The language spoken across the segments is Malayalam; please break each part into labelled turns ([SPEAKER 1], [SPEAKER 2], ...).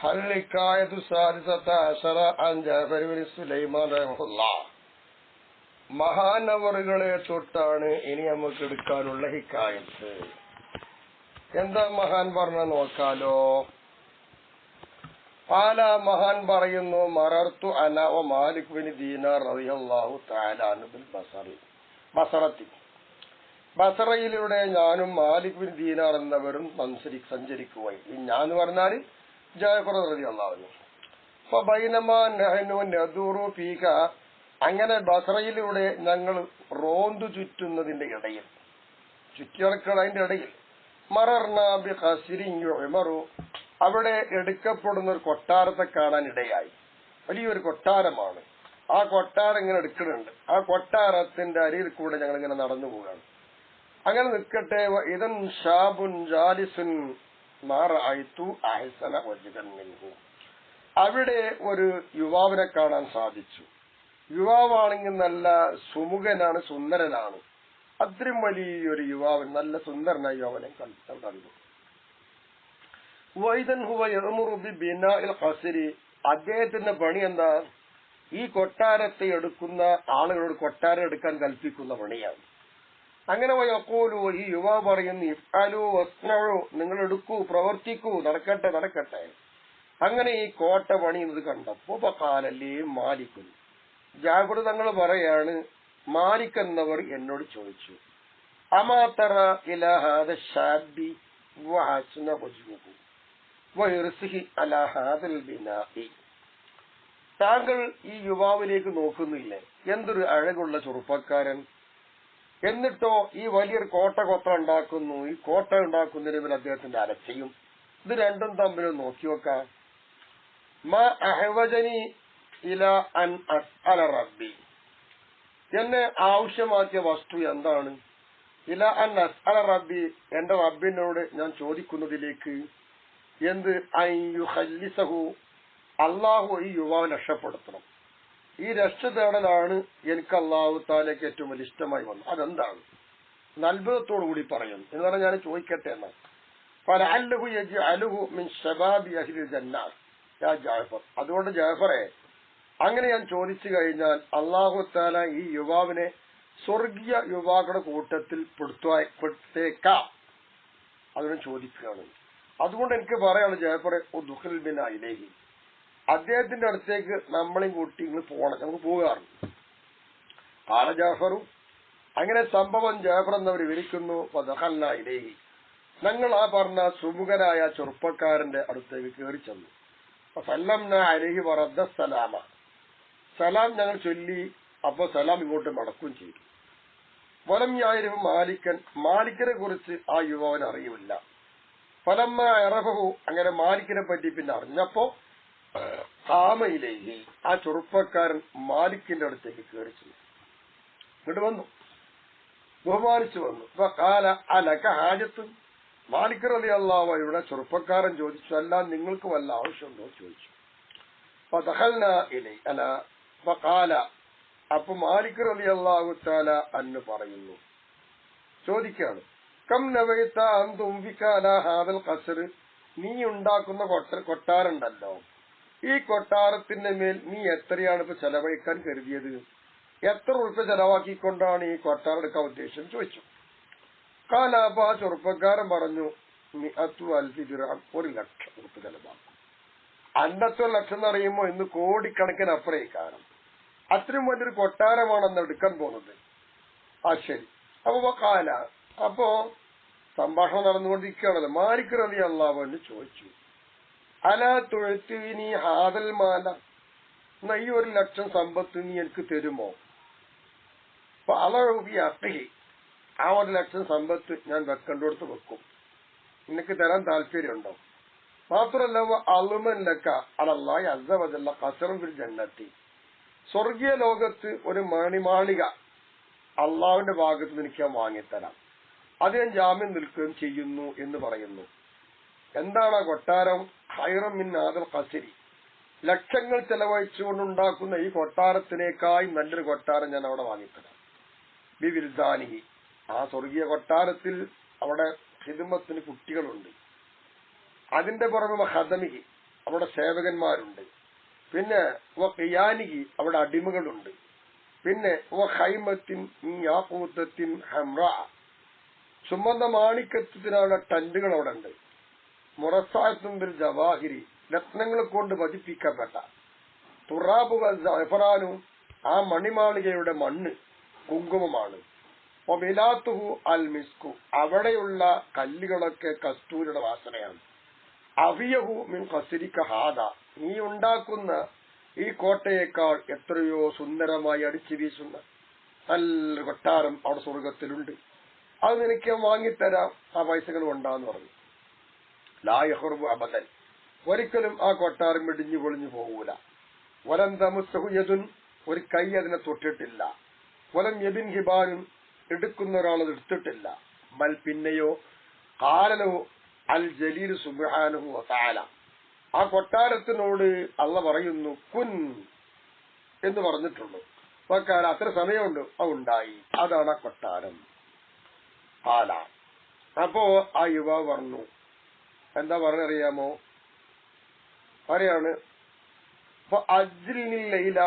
[SPEAKER 1] ഹൽഹിക്കായത്തു സാദിസത അശറ അൻ ജഅഫർ ബിൻ സുലൈമാൻ റഹിമഹുല്ലാഹ്. മഹാനവറുകളെ തൊട്ടാണ് ഇനി നമുക്ക് എടുക്കാനുള്ള ഹിക്കായത്ത്. എന്താ മഹാൻ പറഞ്ഞ നോക്കാലോ. പാല മഹാൻ പറയുന്നു, മറർത്തു അന വ മാലിക് ബിൻ ദീനാർ റളിയല്ലാഹു തആല അൻഹു ബിൽ ബസറത്തി. ബസറയിലൂടെ ഞാനും മാലിക് ബിൻ ദീനാർ എന്നവരും സഞ്ചരിക്കുകയായി. ഈ ഞാൻ പറഞ്ഞാൽ ജഅഫർ റളിയല്ലാഹു അൻഹു. ഫബൈനമാ നഹ്നു നദൂറു ഫീക, അങ്ങനെ ബസറയിലൂടെ ഞങ്ങൾ റോന്തു ചുറ്റുന്നതിന്റെ ഇടയിൽ, ചുറ്റിയടക്കുന്നതിന്റെ ഇടയിൽ, മറർനാ ബി ഖസ്രിൻ യുഅ്മറു, അവിടെ എടുക്കപ്പെടുന്ന ഒരു കൊട്ടാരത്തെ കാണാൻ ഇടയായി. വലിയൊരു കൊട്ടാരമാണ്. ആ കൊട്ടാരം ഇങ്ങനെ എടുക്കുന്നുണ്ട്. ആ കൊട്ടാരത്തിന്റെ അരിയിൽ കൂടെ ഞങ്ങൾ ഇങ്ങനെ നടന്നു പോവുകയാണ്. അങ്ങനെ നിൽക്കട്ടെ, ഇദൻ ഷാബുൻ ജാലിസുൻ മാ റഅയ്തു അഹ്സന വജ്ഹൻ മിൻഹു, അവിടെ ഒരു യുവാവിനെ കാണാൻ സാധിച്ചു. യുവാവാണെങ്കിൽ നല്ല സുമുഖനാണ്, സുന്ദരനാണ്. അത്രയും വലിയൊരു യുവാവൻ, നല്ല സുന്ദരനായ യുവാവനെ കണ്ടു. വൈദൻ ഹുവ യഅ്മുറു ബി ബിനാഇൽ ഖസ്രി, അദ്ദേഹത്തിന്റെ പണി എന്താ? ഈ കൊട്ടാരത്തെ എടുക്കുന്ന ആളുകളോട് കൊട്ടാരം എടുക്കാൻ കൽപ്പിക്കുന്ന പണിയാണ്. അങ്ങനെ വയഖൂലു, ഈ യുവാവ് പറയുന്നു, ഇഫ്അലു വസ്നഉ, നിങ്ങൾ എടുക്കൂ, പ്രവർത്തിക്കൂ, നടക്കട്ടെ നടക്കട്ടെ. അങ്ങനെ ഈ കോട്ട പണിയുന്നത് കണ്ടപ്പോ ഫഖാലലി മാലിക്, ജാഫർ തങ്ങൾ പറയാണ്, മാലിക് എന്നവർ എന്നോട് ചോദിച്ചു, അമാ തറ ഇലാ ഹാദ ശാബി വഹസ്ന വജ്ഹുഹു വയർസിഹി അലാ ഹാദൽ ബിനാഇ, താങ്കൾ ഈ യുവാവിലേക്ക് നോക്കുന്നില്ലേ? എന്തൊരു അഴകുള്ള ചെറുപ്പക്കാരൻ. എന്നിട്ടോ ഈ വലിയൊരു കോട്ട ഉണ്ടാക്കുന്നു. ഈ കോട്ട ഉണ്ടാക്കുന്നതിന് അദ്ദേഹത്തിന്റെ അലച്ചയും. ഇത് രണ്ടും തമ്മിൽ നോക്കി നോക്കാം. മാ അഹ്വജനി ഇലാ അൻ അസ്അല റബ്ബി, എന്നെ ആവശ്യമാക്കിയ വസ്തു എന്താണ്? ഇലാ അൻ അസ്അല റബ്ബി, എന്റെ റബ്ബിനോട് ഞാൻ ചോദിക്കുന്നതിലേക്ക്. എന്ത്? അൻ യുഖല്ലിസഹു, അള്ളാഹു ഈ യുവാവിനെ രക്ഷപ്പെടുത്തണം. ഈ രക്ഷ തേടലാണ് എനിക്ക് അള്ളാഹു താലേക്ക് ഏറ്റവും വലിയ ഇഷ്ടമായി വന്നത്. അതെന്താണ്? അത്ഭുതത്തോടു കൂടി പറയുന്നു. എന്ന് പറഞ്ഞാൽ ഞാൻ ചോദിക്കട്ടെ എന്നാ. ഫലഅല്ലഹു യജ്അലുഹു മിൻ ശബാബി അഹ്ലിൽ ജന്നാത്ത് യാ ജഅഫർ, അതുകൊണ്ട് ജഅഫറെ, അങ്ങനെ ഞാൻ ചോദിച്ചു കഴിഞ്ഞാൽ അള്ളാഹു താല ഈ യുവാവിനെ സ്വർഗീയ യുവാക്കളുടെ കൂട്ടത്തിൽ പെടുത്തേക്കാം. അതിനെ ചോദിക്കുകയാണ്. അതുകൊണ്ട് എനിക്ക് പറയാണ് ജഅഫറെ, ഉദ്ഖിൽ ബിനാ ഇലൈഹി, അദ്ദേഹത്തിന്റെ അടുത്തേക്ക് നമ്മളെയും കൂട്ടി ഇങ്ങ് പോകണം, നമുക്ക് പോകാറുണ്ട്. കാല ജഅഫറു, അങ്ങനെ സംഭവം ജഅഫർ എന്നവർ വിവരിക്കുന്നു. ഫദഖൽനാ ഇലൈഹി, ഞങ്ങൾ ആ പറഞ്ഞ സുമുഖനായ ചെറുപ്പക്കാരന്റെ അടുത്തേക്ക് കയറി ചെന്നു. ഫസല്ലംനാ അലൈഹി വറദ്ദ സലാമ, സലാം ഞങ്ങൾ ചൊല്ലി. അപ്പൊ സലാം ഇങ്ങോട്ട് മടക്കുകയും ചെയ്തു. വലം യഅരിഫു മാലിക്കൻ, മാലിക്കിനെ കുറിച്ച് ആ യുവാവിനെ അറിയില്ല. ഫലമ്മ അറഫഹു, അങ്ങനെ മാലിക്കിനെ പറ്റി പിന്നെ അറിഞ്ഞപ്പോ ഖാമയിലേഹി, ആ ചെറുപ്പക്കാരൻ മാലിക്കിന്റെ അടുത്തേക്ക് കയറി ചെന്നു. ഇങ്ങോട്ട് വന്നു, ബഹുമാനിച്ചു വന്നു. കാല അലക ഹാജത്ത്, മാലിക് റളിയല്ലാഹു അൻഹുവിടെ ചെറുപ്പക്കാരൻ ചോദിച്ചു, അല്ല നിങ്ങൾക്ക് വല്ല ആവശ്യമുണ്ടോ ചോദിച്ചു. ഫദഖൽനാ ഇലൈഹി അല ഫഖാല, അപ്പൊ മാലിക് റളിയല്ലാഹു തആല അൻഹു പറയുന്നു, ചോദിക്കാണ്, കം നവൈത അൻ തുംഫിക അലാ ഹാദൽ ഖസ്ർ, നീ ഉണ്ടാക്കുന്ന കൊട്ടാരണ്ടല്ലോ, ഈ കൊട്ടാരത്തിന്റെ മേൽ നീ എത്രയാണ് ഇപ്പൊ ചെലവഴിക്കാൻ കരുതിയത്? എത്ര ഉറുപ്പ്യ ചെലവാക്കിക്കൊണ്ടാണ് ഈ കൊട്ടാരം എടുക്കാൻ ഉദ്ദേശം ചോദിച്ചു. കാലാബ, ചെറുപ്പക്കാരൻ പറഞ്ഞു, 100,000 ദിർഹം, 1,00,000 ഉറുപ്പ്യ ചെലവാക്കും. അന്നത്തെ ലക്ഷം എന്ന് പറയുമ്പോ ഇന്ന് കോടിക്കണക്കിന് അപ്പുറേക്കാരം. അത്രയും വലിയൊരു കൊട്ടാരമാണ് അന്ന് എടുക്കാൻ പോകുന്നത്. ആ ശരി. അപ്പോ സംഭാഷണം നടന്നുകൊണ്ടിരിക്കുകയാണല്ലോ. മാലിക് റളിയല്ലാഹു അൻഹു ചോദിച്ചു, അലാ തുഅ്തീനി ഹാദൽ മാല, എന്നാ ഈ 1,00,000 സമ്പത്ത് നീ എനിക്ക് തരുമോ? ആ 1,00,000 സമ്പത്ത് ഞാൻ വെക്കേണ്ടടുത്ത് വെക്കും. നിനക്ക് തരാൻ താല്പര്യമുണ്ടോ? മാത്രമല്ല അളുമല്ലക്ക അലല്ലാഹി അസ്സ വജല്ല ഖസ്റൻ ഫിൽ ജന്നത്തി, സ്വർഗീയ ലോകത്ത് ഒരു മണിമാളിക അള്ളാഹുവിന്റെ ഭാഗത്ത് നിന്ന് എനിക്ക് ഞാൻ വാങ്ങിത്തരാം. അത് ഞാൻ ജാമ്യം നിൽക്കുകയും ചെയ്യുന്നു എന്ന് പറയുന്നു. എന്താണ് ആ കൊട്ടാരം? ഖൈറൻ മിൻ ഹാദൽ ഖസ്രി, ലക്ഷങ്ങൾ ചെലവഴിച്ചുകൊണ്ടുണ്ടാക്കുന്ന ഈ കൊട്ടാരത്തിനേക്കായി നല്ലൊരു കൊട്ടാരം ഞാൻ അവിടെ വാങ്ങിത്തരാം. ബിവിൽദാനിഹി, ആ സ്വർഗീയ കൊട്ടാരത്തിൽ അവിടെ ഖിദ്മത്തിന് കുട്ടികളുണ്ട്. അതിന്റെ പുറമെ ഖദമിഹി, അവിടെ സേവകന്മാരുണ്ട്. പിന്നെ ഖിയാനിഹി അവിടെ അടിമകളുണ്ട്. പിന്നെ ഹൈമത്തിൻ യാഖൂത്തത്തിൻ ഹംറ ചുമന്ന മാണിക്കത്തിനാണ് ടെന്റുകൾ അവിടെ ഉണ്ട്. മുറസാത്തും ബിൽ ജവാഹിരി രത്നങ്ങൾ കൊണ്ട് പതിപ്പിക്കപ്പെട്ട തുറാബുകൾ ജഅഫറാനും ആ മണിമാളികയുടെ മണ്ണ് കുങ്കുമമാണ്. ഒമിലാത്തുഹു അൽ മിസ്കു അവിടെയുള്ള കല്ലുകളൊക്കെ കസ്തൂരിയുടെ വാസനയാണ്. അവിയഹു മിൻ ഖസ്രിക ഹാദ നീ ഉണ്ടാക്കുന്ന ഈ കോട്ടയേക്കാൾ എത്രയോ സുന്ദരമായി അടിച്ചു വീശുന്ന നല്ല കൊട്ടാരം അവിടെ സ്വർഗത്തിലുണ്ട്. അത് നിനക്ക് വാങ്ങിത്തരാം, ആ പൈസകൾ കൊണ്ടാന്ന് പറഞ്ഞു. ലാ യഖ്റുബു അബദൻ ഒരിക്കലും ആ കൊട്ടാരം ഇടിഞ്ഞു പൊളിഞ്ഞു പോകൂല. വലം തമസ്സഹു യദുൻ ഒരു കൈ അതിനെ തൊട്ടിട്ടില്ല. വലം യബിൻ ഹിബാനും എടുക്കുന്ന ഒരാൾ അത് എടുത്തിട്ടില്ല. ബൽ പിന്നെയോ ഖാലലഹു അൽ ജലീൽ സുബ്ഹാനഹു വതആല ആ കൊട്ടാരത്തിനോട് അള്ള പറയുന്നു കുൻ എന്ന് പറഞ്ഞിട്ടുള്ളൂ. വക്കാല അത്ര സമയമുണ്ട് അതുണ്ടായി. അതാണ് ആ കൊട്ടാരം. ഖാല അപ്പോ ആ യുവാവ് പറഞ്ഞു, എന്താ പറഞ്ഞറിയാമോ? പറയാണ് അജ്ലിനിൽ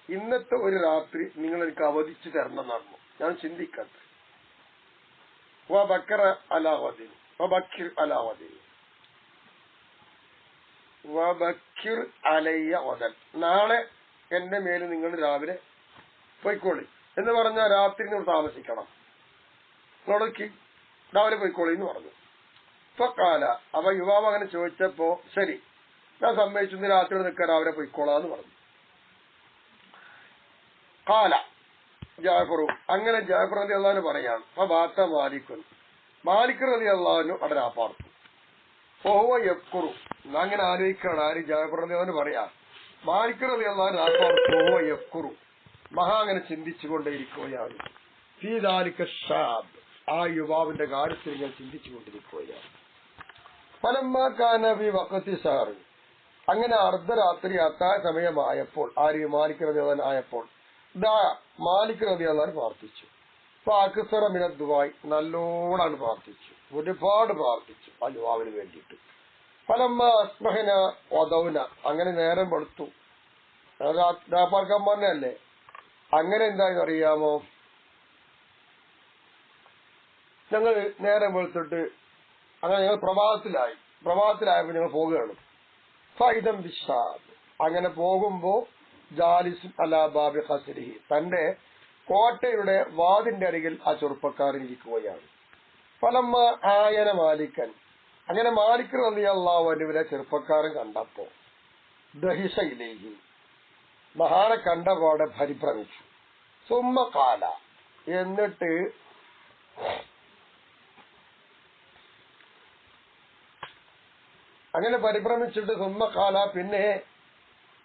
[SPEAKER 1] ഇന്നത്തെ ഒരു രാത്രി നിങ്ങൾ എനിക്ക് അവധിച്ചു തരണം എന്നാണ് ഞാൻ ചിന്തിക്കട്ടെ. ബക്കർ അലാവദിൻ അലയ്യ വദൻ നാളെ എന്റെ മേല് നിങ്ങൾ രാവിലെ പൊയ്ക്കോളി എന്ന് പറഞ്ഞാൽ രാത്രി നിങ്ങൾ താമസിക്കണം. നിങ്ങളൊക്കെ രാവിലെ പൊയ്ക്കോളി എന്ന് പറഞ്ഞു. ഇപ്പൊ കാല അപ്പൊ യുവാവ് അങ്ങനെ ചോദിച്ചപ്പോ ശരി ഞാൻ സമ്മതിച്ചു, രാത്രി നിൽക്കാൻ രാവിലെ പൊയ്ക്കോളാന്ന് പറഞ്ഞു. കാല ജാഫറു അങ്ങനെ ജാഫർ റളി അള്ളാഹു പറയാണ് അപ്പൊ ബാത്ത മാലിക് റളി അള്ളാഹു അവിടെ രാപ്പാർത്തു. ഓഹോ യക്കുറു അങ്ങനെ ആലോചിക്കാണ് ആര് ജാഫർ റളി അള്ളാഹു പറയാ മാലിക് റളി അള്ളാഹു രാപ്പാർത്തു. ഓഹോ യക്കുറു മഹാ അങ്ങനെ ചിന്തിച്ചുകൊണ്ടേയിരിക്കുകയാണ്. ഫീ ദാലിക ഷാബ് ആ യുവാവിന്റെ കാര്യത്തിൽ ഞാൻ ചിന്തിച്ചുകൊണ്ടിരിക്കുകയാണ്. ഫലമ്മാ കാന ഫീ വഖതി സഹർ അങ്ങനെ അർദ്ധരാത്രി അത്താഴ സമയമായപ്പോൾ ആര് മാലിക് റളിയല്ലാഹു ആയപ്പോൾ മാലിക് റളിയല്ലാഹു പ്രാർത്ഥിച്ചു. അക്സറ മിന ദുആഇ നല്ലോണം പ്രാർത്ഥിച്ചു, ഒരുപാട് പ്രാർത്ഥിച്ചു ആ യുവാവിന് വേണ്ടിയിട്ട്. ഫലമ്മ അസ്ബഹന വദൗന അങ്ങനെ നേരം വെളുത്തു. രാപ്പാർക്കാൻ പറഞ്ഞല്ലേ. അങ്ങനെ എന്താണെന്ന് അറിയാമോ? ഞങ്ങൾ നേരം വെളുത്തിട്ട് അങ്ങനെ ഞങ്ങൾ പ്രഭാതത്തിലായപ്പോൾ ഞങ്ങൾ പോവുകയാണ്. ഫൈദം ബിശാബ് അങ്ങനെ പോകുമ്പോ ജാലിസുൻ അലാ ബാബി ഖസ്രിഹി തന്റെ കോട്ടയുടെ വാതിന്റെ അരികിൽ ആ ചെറുപ്പക്കാരൻ ഇരിക്കുകയാണ്. ഫലമ്മ ആയന മാലിക്കൻ അങ്ങനെ മാലിക് റളിയല്ലാഹു അൻഹുവിനെ ചെറുപ്പക്കാരൻ കണ്ടപ്പോ ദഹിഷ ഇലൈഹി മഹാനെ കണ്ടപാടെ പരിഭ്രമിച്ചു. സുമ്മ കാല എന്നിട്ട് അങ്ങനെ പരിഭ്രമിച്ചിട്ട് സുമ്മ കാല പിന്നെ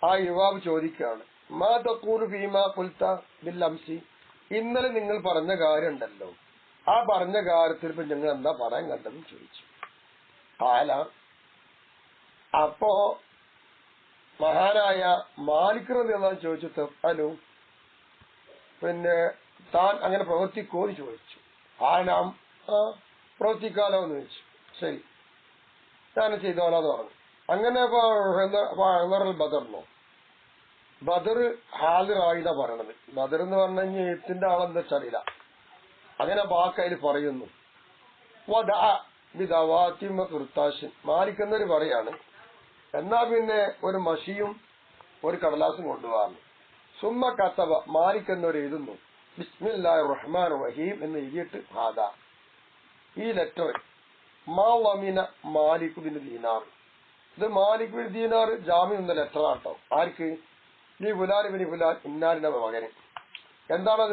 [SPEAKER 1] ആ യുവാവ് ചോദിക്കുകയാണ് മാ തഖൂലു ഫീമാ ഖുൽത ബിൽ അംസി ഇന്നലെ നിങ്ങൾ പറഞ്ഞ കാര്യം ഉണ്ടല്ലോ, ആ പറഞ്ഞ കാര്യത്തിൽ ഇപ്പൊ ഞങ്ങൾ എന്താ പറയാൻ കണ്ടെന്ന് ചോദിച്ചു. കാല അപ്പോ മഹാനായ മാലിക് റളിയല്ലാഹു ചോദിച്ചു തഫ്അലു പിന്നെ താൻ അങ്ങനെ പ്രവർത്തിക്കോ എന്ന് ചോദിച്ചു. ആനാം പ്രവർത്തിക്കാലോ എന്ന് ചോദിച്ചു. ശരി ഞാൻ ചെയ്തോളാന്ന് പറഞ്ഞു. അങ്ങനെ ബദർന്നോ ബദർ ഹാദിറായിന്നാ പറയണത്. ബദർ എന്ന് പറഞ്ഞു കഴിഞ്ഞാൽ എഴുത്തിന്റെ ആളെന്താ വെച്ചറിയില്ല. അങ്ങനെ വാക്കതിൽ പറയുന്നു മാലിക് എന്നൊരു പറയാണ് എന്നാ പിന്നെ ഒരു മഷിയും ഒരു കടലാസും കൊണ്ടുപോകാറുണ്ട്. സുമ്മ കത്തബ മാലിക് എന്നൊരു എഴുതുന്നു ബിസ്മില്ലാഹിർ റഹ്മാനിർ റഹീം എന്ന് എഴുതിയിട്ട് ഹാദാ ഈ ലെറ്റർ മാ വമിന മാലിക് ബിൻ ദീനാർ ഇത് മാലിക് ബിൻ ദീനാർ ജാമ്യം എന്ന ലെറ്ററാട്ടോ. ആർക്ക്? നീ ഫുലാൻ ബിൻ ഫുലാൻ ഇന്നാലിന്റെ മകന്. എന്താണത്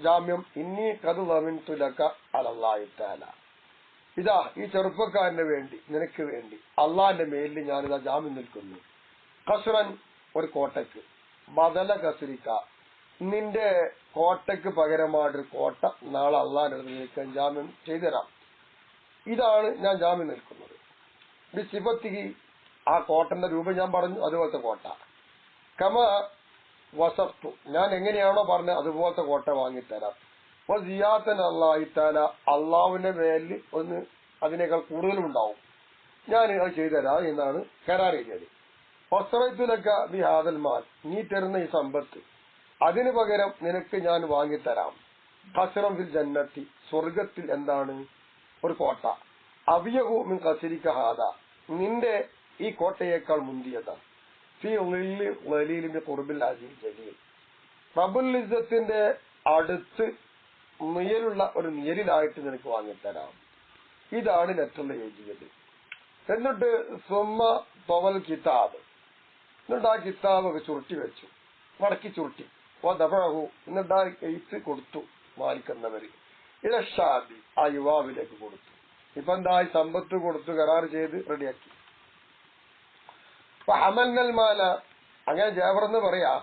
[SPEAKER 1] ജാമ്യം? ഇന്നി ഖദ് വമിൻതു ലക അലല്ലാഹി തആല ഇതാ ഈ ചെറുപ്പക്കാരന് വേണ്ടി നിനക്ക് വേണ്ടി അള്ളാന്റെ മേലിൽ ഞാനിതാ ജാമ്യം നിൽക്കുന്നു. ഖസ്റൻ ഒരു കോട്ടയ്ക്ക് ബദല ഖസ്രിക നിന്റെ കോട്ടയ്ക്ക് പകരമായിട്ടൊരു കോട്ട നാളെ അള്ളാന്റെ അടുത്ത് നിൽക്കാൻ ജാമ്യം ചെയ്തുതരാം. ഇതാണ് ഞാൻ ജാമ്യം നിൽക്കുന്നത്. ബിസിഫത്തിഹി ആ കോട്ടന്റെ രൂപം ഞാൻ പറഞ്ഞു, അതുപോലത്തെ കോട്ട. കമ വസഫ്തു ഞാൻ എങ്ങനെയാണോ പറഞ്ഞത് അതുപോലത്തെ കോട്ട വാങ്ങിത്തരാം. അപ്പൊ സിയാത്തൻ അല്ലാഹി തആല അള്ളാഹുവിന്റെ മേലിൽ ഒന്ന് അതിനേക്കാൾ കൂടുതലും ഉണ്ടാവും. ഞാൻ അത് ചെയ്തുതരാം എന്നാണ് കരാർ എഴുതിയത്. വസ്ത്രത്തിലൊക്കെ ബി ഹാദൽ മാൽ, നീ തരുന്ന ഈ സമ്പത്ത് അതിനു പകരം നിനക്ക് ഞാൻ വാങ്ങിത്തരാം. ഖസ്റൻ ഫിൽ ജന്നത്തി, സ്വർഗത്തിൽ എന്താണ് ഒരു കോട്ട. അബിയഹു മിൻ ഖസ്രിക ഹാദ, നിന്റെ ഈ കോട്ടയേക്കാൾ മുന്തിയതാണ്. ഫീ ളില്ലി ളലീലി മിൻ ഖുർബിൽ അസീൽ ജലീൽ, റബ്ബുൽ ഇസ്സത്തിന്റെ അടുത്ത് നിഴലുള്ള ഒരു നിഴലിലായിട്ട് നിനക്ക് വാങ്ങിത്തരാം. ഇതാണ് ലെറ്ററിൽ എഴുതിയത്. എന്നിട്ട് സുമ്മ തൊവൽ കിതാബ്, എന്നിട്ട് ആ കിതാബ് ചുരുട്ടി വെച്ചു, മടക്കി ചുരുട്ടി. ദഫഅഹു, എന്നിട്ട് ആ എഴുത്ത് കൊടുത്തു മാലിക്കുന്നവര് ഇലഷാബി, ആ യുവാവിലേക്ക് കൊടുത്തു. ഇപ്പൊ എന്താ, സമ്പത്ത് കൊടുത്തു, കരാർ ചെയ്ത് റെഡിയാക്കി. അപ്പൊ അമൽനൽ മാല, അങ്ങനെ ജാബർ എന്ന് പറയാ,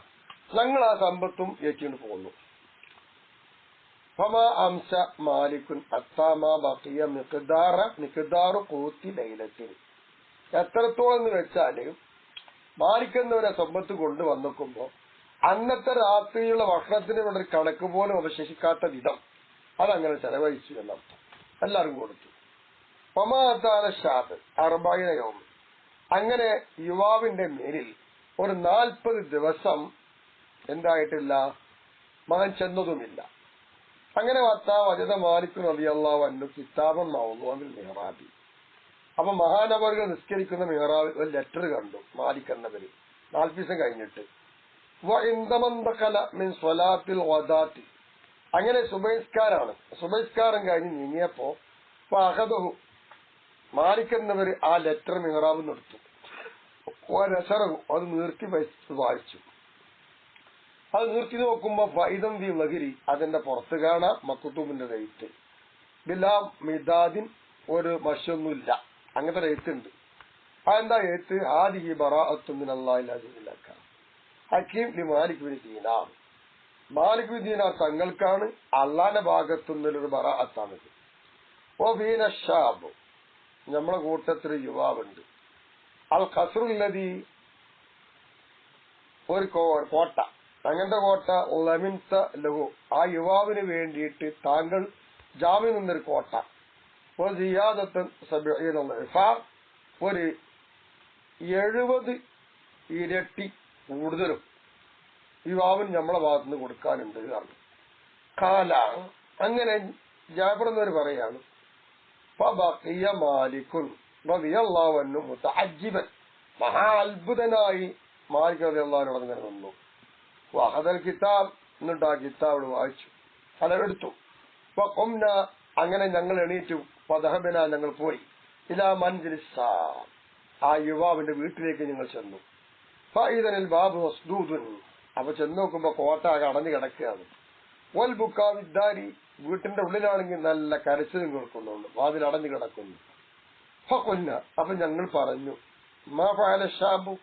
[SPEAKER 1] ഞങ്ങൾ ആ സമ്പത്തും ഏറ്റിട്ട് പോകുന്നു. ഫമാ അംസ മാലിക്കുൻ അത്താമാ ബഖിയ മിഖ്ദാറു ഖൂത്തി ലൈലത്തിൻ, എത്രത്തോളം എന്ന് വെച്ചാല് മാലിക്കുന്നവരെ സമ്പത്ത് കൊണ്ടുവന്നിക്കുമ്പോ അന്നത്തെ രാത്രിയുള്ള ഭക്ഷണത്തിന് ഒരു കണക്ക് പോലും അവശേഷിക്കാത്ത വിധം അതങ്ങനെ ചെലവഴിച്ചു എന്നർത്ഥം. എല്ലാവരും കൊടുത്തു. ഫമാഅത്താല ഷാബ് അർബഈന യൗമ, അങ്ങനെ യുവാവിന്റെ മേലിൽ ഒരു 40 ദിവസം എന്തായിട്ടില്ല, മകൻ ചെന്നതുമില്ല. അങ്ങനെ വജദ മാലിക് റളിയല്ലാഹു അൻഹു കിതാബൻ മൗദൂഅൻ മിഹ്റാബി, അപ്പൊ മഹാനവറുകൾ നിസ്കരിക്കുന്ന മിഹ്റാബിൽ ഒരു ലെറ്റർ കണ്ടു മാലിക് എന്നവര് 40 ദിവസം കഴിഞ്ഞിട്ട്. മിൻ സ്വലാത്തിൽ വദാത്തി, അങ്ങനെ സുബൈസ്കാരം കഴിഞ്ഞ് നീങ്ങിയപ്പോ അഹദഹു, മാലിക് എന്നവര് ആ ലെറ്റർ മിഹ്റാബ് നിർത്തും. അത് നീർത്തി വായിച്ചു. അത് നിർത്തി നോക്കുമ്പോ ഫൈദം വി ലഹരി, അതിന്റെ പുറത്ത് കാണാം മക്തൂബിന്റെ എഴുത്ത്. ബിലാ മിദാദിൻ, ഒരു മഷൊന്നുമില്ല, അങ്ങനത്തെ എഴുത്തുണ്ട്. അതെന്താ എഴുത്ത്? ഹാദിഹി ബറാഅത്തുൻ മിനല്ലാഹിൽ അസീസിൽ ഹക്കീം, ഹക്കീം ലി Malik bin Dinar, Malik bin Dinar തങ്ങൾക്കാണ് അള്ളാന്റെ ഭാഗത്തുനിന്നൊരു ബറാഅത്താണിത്. ഓ ഫീന ഷാബ്, നമ്മളെ കൂട്ടത്തിൽ യുവാവുണ്ട്. അൽ ഖസ്റുല്ലദി, ഒരു കോട്ട, അങ്ങനത്തെ കോട്ട. ലമിൻത ലഹു, ആ യുവാവിന് വേണ്ടിയിട്ട് താങ്കൾ ജാമ്യം നിന്നൊരു കോട്ട. ഒരു 70 ഇരട്ടി കൂടുതലും യുവാവിന് നമ്മളെ ഭാഗത്തുനിന്ന് കൊടുക്കാനുണ്ട് കാരണം. കാല, അങ്ങനെ ജാബിർ എന്നവർ പറയാണ്, മാലിക്കുൻ റളിയല്ലാഹു അൻഹു മുതഅജ്ജിബൻ, മഹാ അത്ഭുതനായി മാലിക് റളിയല്ലാഹു അൻഹു അങ്ങനെ നിന്നു. വഹദൽ കിതാബ്, എന്നിട്ട് ആ കിതാബ് വായിച്ചു, അതെടുത്തു. അങ്ങനെ ഞങ്ങൾ എണീറ്റു. ഫദഹബന, ഞങ്ങൾ പോയി. ഇലാ മൻസിലിസ്, ആ യുവാവിന്റെ വീട്ടിലേക്ക് ഞങ്ങൾ ചെന്നു. ഫഇദനിൽ ബാബു മസ്ദൂദുൻ, അപ്പൊ ചെന്ന് നോക്കുമ്പോ കോട്ട അടഞ്ഞു കിടക്കുകയാണ്. വൽ ബുക്കാവിദ്ദാരി, വീട്ടിന്റെ ഉള്ളിലാണെങ്കിൽ നല്ല കരച്ചിലും കേൾക്കുന്നുണ്ട്, വാതിൽ അടഞ്ഞു കിടക്കുന്നു. ഫഖുൽന, അപ്പൊ ഞങ്ങൾ പറഞ്ഞു, മാ ഫഅല ഷാബു,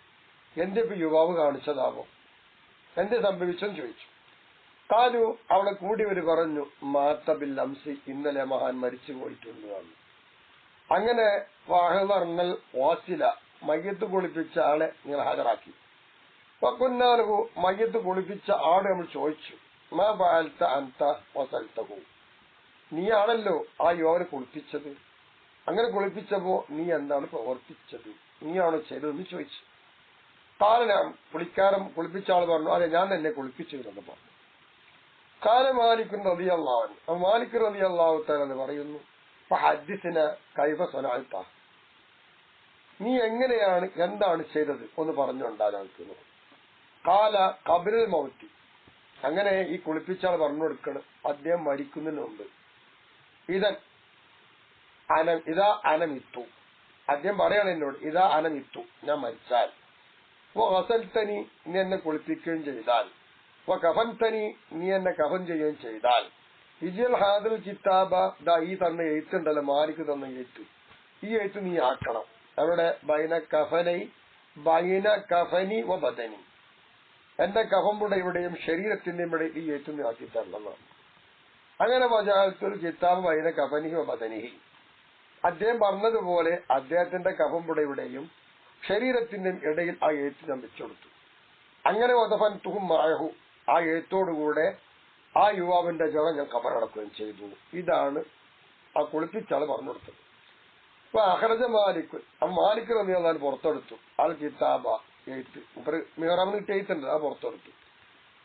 [SPEAKER 1] എന്റെ ഇപ്പൊ യുവാവ് കാണിച്ചതാവോ, എന്ത് സംഭവിച്ചെന്ന് ചോദിച്ചു. കാലു, അവളെ കൂടിയവര് പറഞ്ഞു, മാത ബിൽ അംസി, ഇന്നലെ മഹാൻ മരിച്ചു പോയിട്ടുണ്ട്. അങ്ങനെ വാഹനങ്ങൾ വാസില, മയ്യത്ത് കുളിപ്പിച്ച ആളെ നിങ്ങൾ ഹാജരാക്കി. വക്കുന്നാലഹു, മയ്യത്ത് കുളിപ്പിച്ച ആളെ നമ്മൾ ചോദിച്ചു, മാ ഫഅൽത അൻത വസൽതഹു, നീയാണല്ലോ ആ യുവാവിനെ കുളിപ്പിച്ചത്, അങ്ങനെ കുളിപ്പിച്ചപ്പോ നീ എന്താണ് പ്രവർത്തിച്ചത്, നീയാണോ ചെയ്തതെന്ന് ചോദിച്ചു. കാലം കുളിപ്പിച്ച ആൾ പറഞ്ഞു, അതെ ഞാൻ തന്നെ കുളിപ്പിച്ചു എന്ന് പറഞ്ഞു. കാല മാലിക് റളിയല്ലാഹു അൻഹു, മാലിക് റളിയല്ലാഹു തആല പറയുന്നു, ഫഹദ്ദിസ്ന കൈഫ സനഅത, നീ എങ്ങനെയാണ് എന്താണ് ചെയ്തത് ഒന്ന് പറഞ്ഞുണ്ടാകുന്നു. കാല ഖബ്റുൽ മൗത്തി, അങ്ങനെ ഈ കുളിപ്പിച്ചാൾ പറഞ്ഞു കൊടുക്കണം അദ്ദേഹം മരിക്കുന്നതിന് മുമ്പ്. ഇതാ അനമിത്തു, അദ്ദേഹം പറയണം എന്നോട്, ഇതാ അനമിത്തു, ഞാൻ മരിച്ചാൽ, വസൽതനി, നീ എന്നെ കുളിപ്പിക്കുകയും ചെയ്താൽ, കഫൻതനി, നീ എന്നെ കഫൻ ചെയ്യുകയും ചെയ്താൽ, ഇജൽ ഹാദൽ കിതാബ, ദാ ഈ തന്ന എഴുത്തുണ്ടല്ലോ, മാലിക് തന്ന എഴുത്ത്, ഈ എഴുത്ത് നീ ആക്കണം. അവിടെ ബൈന കഫനി വ ബദനി, എന്റെ കഫമ്പുടെ ഇവിടെയും ശരീരത്തിന്റെയും ഇവിടെ ഈ എഴുത്ത് നീ ആക്കി തരണമെന്നാണ്. അങ്ങനെ വജഅൽതുൽ കിതാബ് ബൈന കഫനിഹി വ ബദനിഹി, അദ്ദേഹം പറഞ്ഞതുപോലെ അദ്ദേഹത്തിന്റെ കഫമ്പുടയുടെയും ശരീരത്തിന്റെയും ഇടയിൽ ആ എഴുത്ത് ഞാൻ വെച്ചുകൊടുത്തു. അങ്ങനെ വദഫൻതുഹു മഅഹു, ആ എഴുത്തോടുകൂടെ ആ യുവാവിന്റെ ജഡം ഞാൻ കബറടക്കുകയും ചെയ്തു. ഇതാണ് ആ കുളിപ്പിച്ചാള് പറഞ്ഞു കൊടുത്തത്. അപ്പൊ അഹ്റജ മാലിക് മാലിക് റളിയല്ലാഹു പുറത്തെടുത്തു അൽ കിതാബ എഴുത്ത് മിഹ്റാബിന് കിട്ടിയ എഴുത്തുണ്ട് ആ പുറത്തെടുത്തു.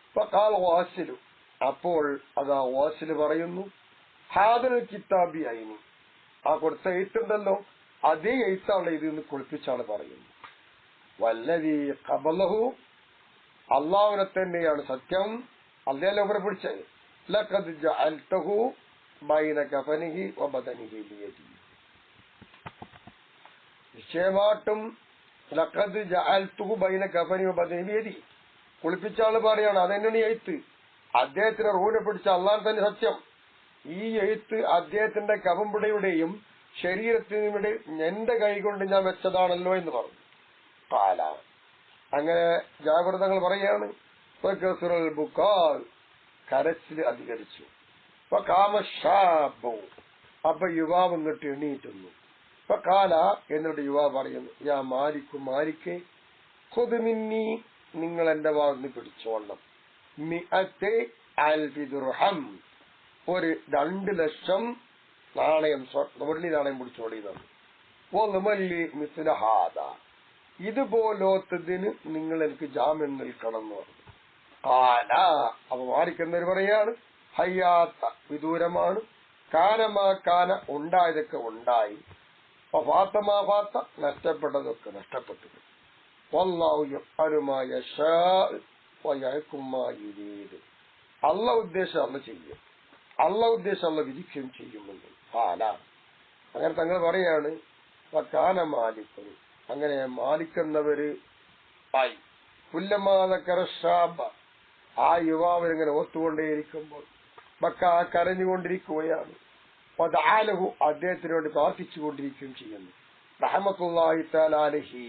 [SPEAKER 1] അപ്പൊ കാൽ വാസിലു അപ്പോൾ അതാ വാസില് പറയുന്നു ഹാദൽ കിതാബി അയിനി ആ കൊടുത്ത എഴുത്തുണ്ടല്ലോ അതേ എഴുത്താണ് ഇത് കുളിപ്പിച്ചാണ് പറയുന്നത്. വല്ലതീ ഖബലഹു അള്ളാഹുവിനെ തന്നെയാണ് സത്യം. അള്ളാഹ് അവരെ പിടിച്ചത് ലഖദ് ജഅൽതഹു ബൈന കഫനിഹി വബദനിഹി ബിയദി നിശ്ചയമായിട്ടും ലഖദ് ജഅൽതുഹു ബൈന കഫനിഹി വബദനിഹി ബിയദി കുളിപ്പിച്ചാള് പറയാണ് അതെന്നാണ് എഴുത്ത്. അദ്ദേഹത്തിന് റൂഹിനെ പിടിച്ച അള്ളാഹ് തന്നെ സത്യം. ഈ എഴുത്ത് അദ്ദേഹത്തിന്റെ കവമ്പുടയുടെയും ശരീരത്തിനുടെ എന്റെ കൈകൊണ്ട് ഞാൻ വെച്ചതാണല്ലോ എന്ന് പറഞ്ഞു. കാല അങ്ങനെ ജാഗ്രതകൾ പറയാണ് കരച്ചിൽ അധികരിച്ചു. അപ്പൊ യുവാവ് എന്നിട്ട് എണീറ്റുന്നു. അപ്പൊ കാല എന്നിട്ട് യുവാവ് പറയുന്നു യാ മാലിക്കു മാലിക്കേ ഖുദ്മിന്നി നിങ്ങൾ എന്റെ വാർന്ന് പിടിച്ചോളണം. മിഅത്തെ അൽഫി ദിർഹം ഒരു 2 ലക്ഷം നാണയം വെള്ളി നാണയം പിടിച്ചോളിയതാണ്. ഇതുപോലത്തതിന് നിങ്ങൾ എനിക്ക് ജാമ്യം നിൽക്കണം എന്ന് പറഞ്ഞു. കാല അപ്പൊ മാലിക്കുന്നവർ പറയാണ് ഹയ്യാത്ത വിദൂരമാണ് കാനമാ കാന ഉണ്ടായതൊക്കെ ഉണ്ടായി ഫാത്തമാ ഫാത്ത നഷ്ടപ്പെട്ടതൊക്കെ നഷ്ടപ്പെട്ടു. വല്ലാഹു യഫ്അലു മാ യശാ വയഹ്കുമു മാ യുരീദ് അല്ലാഹു ഉദ്ദേശം അല്ലാഹു ചെയ്യും. അല്ലാഹു ഉദ്ദേശം അല്ലാഹു വിധിക്കുകയും ചെയ്യുമെന്ന്. കാല അങ്ങനെ തങ്ങൾ പറയാണ് കാന മാലിക്കു അങ്ങനെ മാലിക്കുന്നവര് ആയി പുല്ലമാതക്കറശാബ ആ യുവാവിനിങ്ങനെ ഓർത്തുകൊണ്ടേയിരിക്കുമ്പോൾ ബക്ക കരഞ്ഞുകൊണ്ടിരിക്കുകയാണ്. അദ്ദേഹത്തിന് വേണ്ടി പ്രാർത്ഥിച്ചുകൊണ്ടിരിക്കുകയും ചെയ്യുന്നു. റഹ്മത്തുള്ളാഹി തആല അലൈഹി